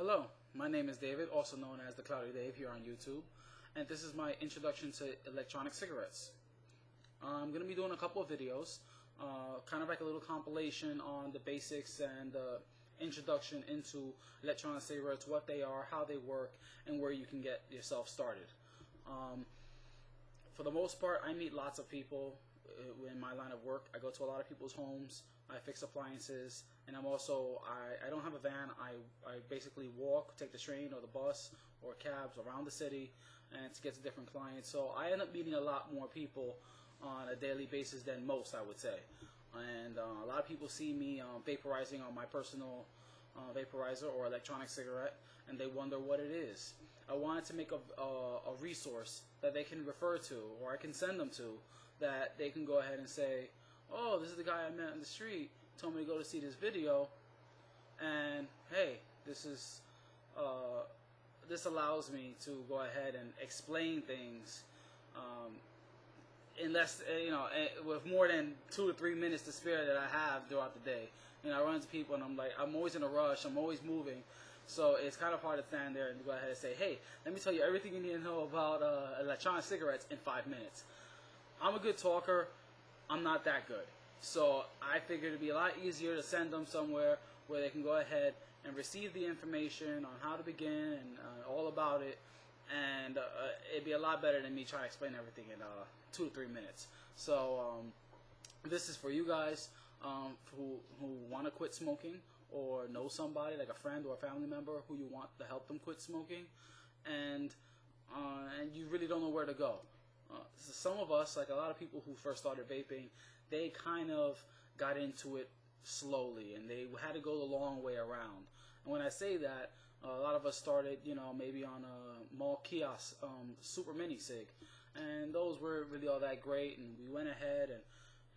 Hello, my name is David, also known as TheCloudyDave here on YouTube, and this is my introduction to electronic cigarettes. I'm going to be doing a couple of videos, kind of like a little compilation on the basics and the introduction into electronic cigarettes, what they are, how they work, and where you can get yourself started. For the most part, I meet lots of people in my line of work. I go to a lot of people's homes. I fix appliances, and I'm also, I don't have a van. I basically walk, take the train or the bus or cabs around the city and to get to different clients. So I end up meeting a lot more people on a daily basis than most, I would say. And a lot of people see me vaporizing on my personal vaporizer or electronic cigarette, and they wonder what it is. I wanted to make a resource that they can refer to, or I can send them to, that they can go ahead and say, oh, this is the guy I met in the street, told me to go to see this video, and hey, this allows me to go ahead and explain things in less, with more than 2 to 3 minutes to spare that I have throughout the day. I run into people and I'm always in a rush, I'm always moving, so it's kind of hard to stand there and go ahead and say, hey, let me tell you everything you need to know about electronic cigarettes in 5 minutes. I'm a good talker. I'm not that good. So I figured it'd be a lot easier to send them somewhere where they can go ahead and receive the information on how to begin and all about it, and it'd be a lot better than me trying to explain everything in 2 to 3 minutes. So this is for you guys who want to quit smoking, or know somebody like a friend or a family member who you want to help them quit smoking, and you really don't know where to go. So some of us, like a lot of people who first started vaping, they kind of got into it slowly, and they had to go the long way around. And when I say that, a lot of us started, maybe on a mall kiosk, super mini cig, and those weren't really all that great. And we went ahead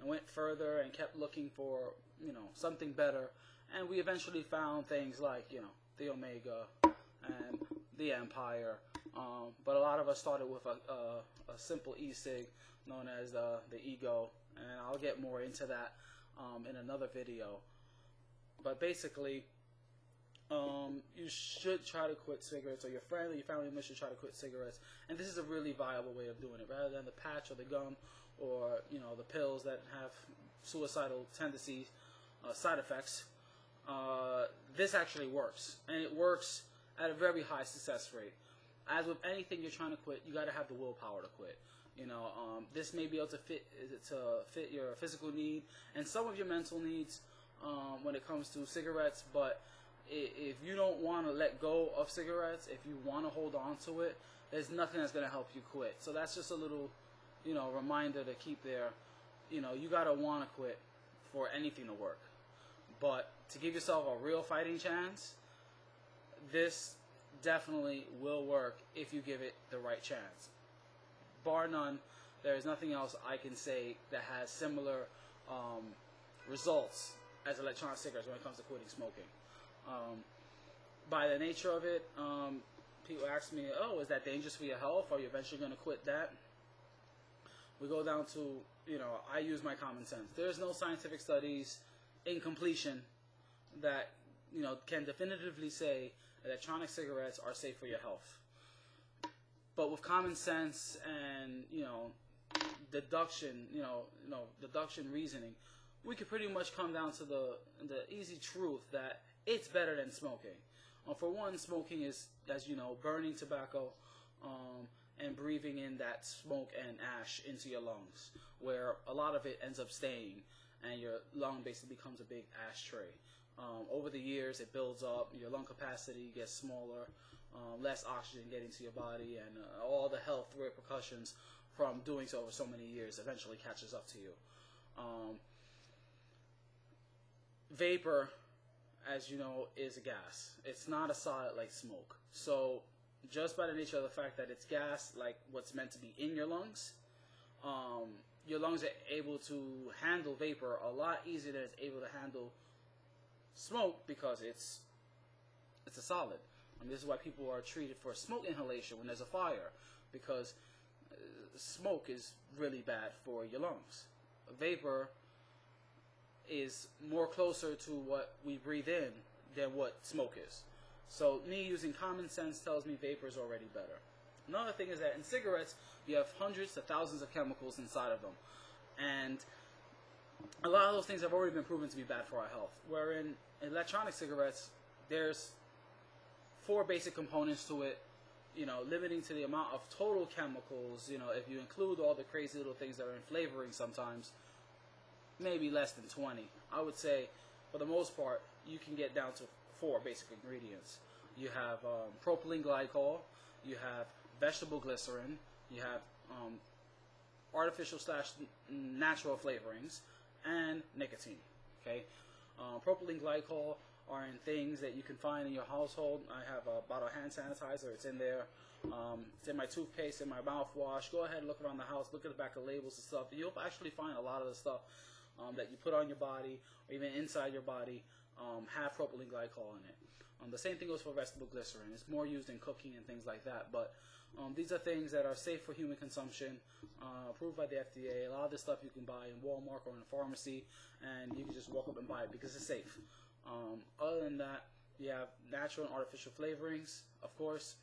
and went further and kept looking for, something better. And we eventually found things like, the Omega and the Empire. But a lot of us started with a simple e-cig known as the Ego, and I'll get more into that in another video. But basically, you should try to quit cigarettes, or your friend or your family member should try to quit cigarettes. And this is a really viable way of doing it, rather than the patch or the gum, or the pills that have suicidal tendencies, side effects. This actually works, and it works at a very high success rate. As with anything you're trying to quit, you got to have the willpower to quit. This may be able to fit your physical need and some of your mental needs when it comes to cigarettes. But if you don't want to let go of cigarettes, if you want to hold on to it, there's nothing that's going to help you quit. So that's just a little, reminder to keep there. You got to want to quit for anything to work. But to give yourself a real fighting chance, this definitely will work if you give it the right chance. Bar none, there is nothing else I can say that has similar results as electronic cigarettes when it comes to quitting smoking. By the nature of it, people ask me, oh, is that dangerous for your health? Are you eventually going to quit that? We go down to, I use my common sense. There's no scientific studies in completion that, can definitively say electronic cigarettes are safe for your health. But with common sense and deduction, deduction reasoning, we could pretty much come down to the easy truth that it's better than smoking. For one, smoking is, as you know, burning tobacco and breathing in that smoke and ash into your lungs, where a lot of it ends up staying, and your lung basically becomes a big ashtray. Over the years, it builds up, your lung capacity gets smaller, less oxygen getting to your body, and all the health repercussions from doing so over so many years eventually catches up to you. Vapor, as you know, is a gas. It's not a solid like smoke. So just by the nature of the fact that it's gas, like what's meant to be in your lungs are able to handle vapor a lot easier than it's able to handle smoke, because it's a solid. This is why people are treated for smoke inhalation when there's a fire, because smoke is really bad for your lungs. Vapor is more closer to what we breathe in than what smoke is. So me using common sense tells me vapor is already better. Another thing is that in cigarettes, you have hundreds to thousands of chemicals inside of them. And a lot of those things have already been proven to be bad for our health. Where in electronic cigarettes, there's 4 basic components to it, you know, limiting to the amount of total chemicals, you know, if you include all the crazy little things that are in flavoring sometimes, maybe less than 20. I would say, for the most part, you can get down to 4 basic ingredients. You have propylene glycol, you have vegetable glycerin, you have artificial / natural flavorings, and nicotine. Okay, propylene glycol are in things that you can find in your household. I have a bottle of hand sanitizer. It's in there. It's in my toothpaste, in my mouthwash. Go ahead and look around the house. Look at the back of labels and stuff. You'll actually find a lot of the stuff that you put on your body, or even inside your body, have propylene glycol in it. The same thing goes for vegetable glycerin. It's more used in cooking and things like that. But these are things that are safe for human consumption, approved by the FDA. A lot of this stuff you can buy in Walmart or in a pharmacy, and you can just walk up and buy it because it's safe. Other than that, you have natural and artificial flavorings, of course.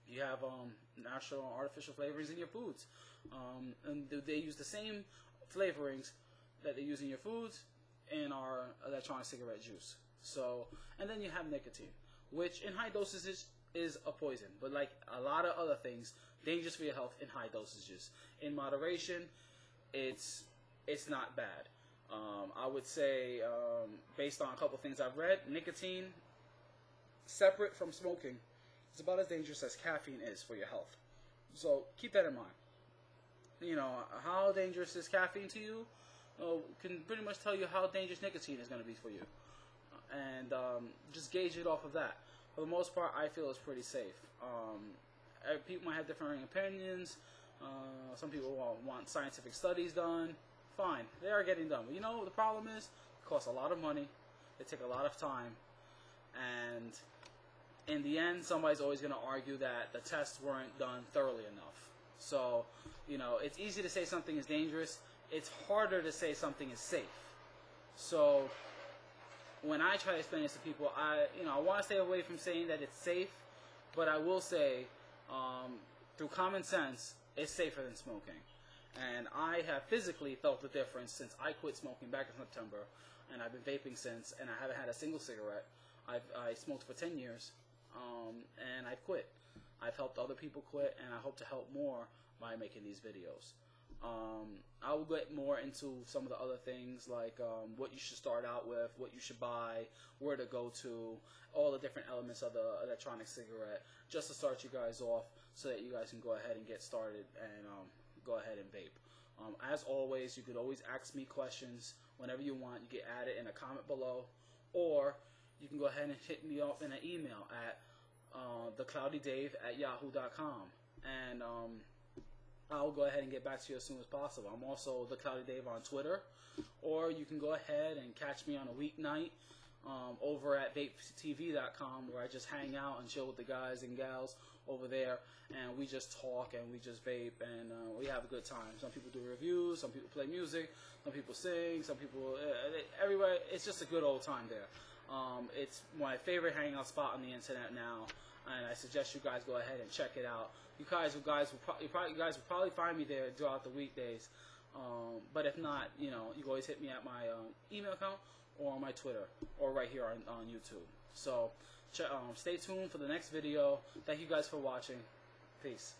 You have natural and artificial flavorings in your foods. And they use the same flavorings that they use in your foods in our electronic cigarette juice. So, and then you have nicotine, which in high dosages is a poison, but like a lot of other things, dangerous for your health in high dosages. In moderation, it's not bad. I would say, based on a couple things I've read, nicotine, separate from smoking, is about as dangerous as caffeine is for your health. So keep that in mind. You know, how dangerous is caffeine to you can pretty much tell you how dangerous nicotine is going to be for you. And just gauge it off of that. For the most part, I feel it's pretty safe. People might have differing opinions. Some people want scientific studies done. Fine, they are getting done. But you know, the problem is, it costs a lot of money. They take a lot of time. And in the end, somebody's always going to argue that the tests weren't done thoroughly enough. So, you know, it's easy to say something is dangerous. It's harder to say something is safe. So when I try to explain this to people, I want to stay away from saying that it's safe, but I will say, through common sense, it's safer than smoking. And I have physically felt the difference since I quit smoking back in September, and I've been vaping since, and I haven't had a single cigarette. I smoked for 10 years, and I've quit. I've helped other people quit, and I hope to help more by making these videos. I will get more into some of the other things, like what you should start out with, what you should buy, where to go to, all the different elements of the electronic cigarette, just to start you guys off so that you guys can go ahead and get started and go ahead and vape. As always, you could always ask me questions whenever you want. You can add it in a comment below, or you can go ahead and hit me up in an email at TheCloudyDave@yahoo.com, and I'll go ahead and get back to you as soon as possible. I'm also TheCloudyDave on Twitter, or you can go ahead and catch me on a weeknight over at vapetv.com, where I just hang out and chill with the guys and gals over there, and we just talk and we just vape, and we have a good time. Some people do reviews, some people play music, some people sing, some people everywhere. It's just a good old time there. It's my favorite hangout spot on the internet now, and I suggest you guys go ahead and check it out. You guys will probably find me there throughout the weekdays. But if not, you know, you can always hit me at my email account or on my Twitter or right here on YouTube. So stay tuned for the next video. Thank you guys for watching. Peace.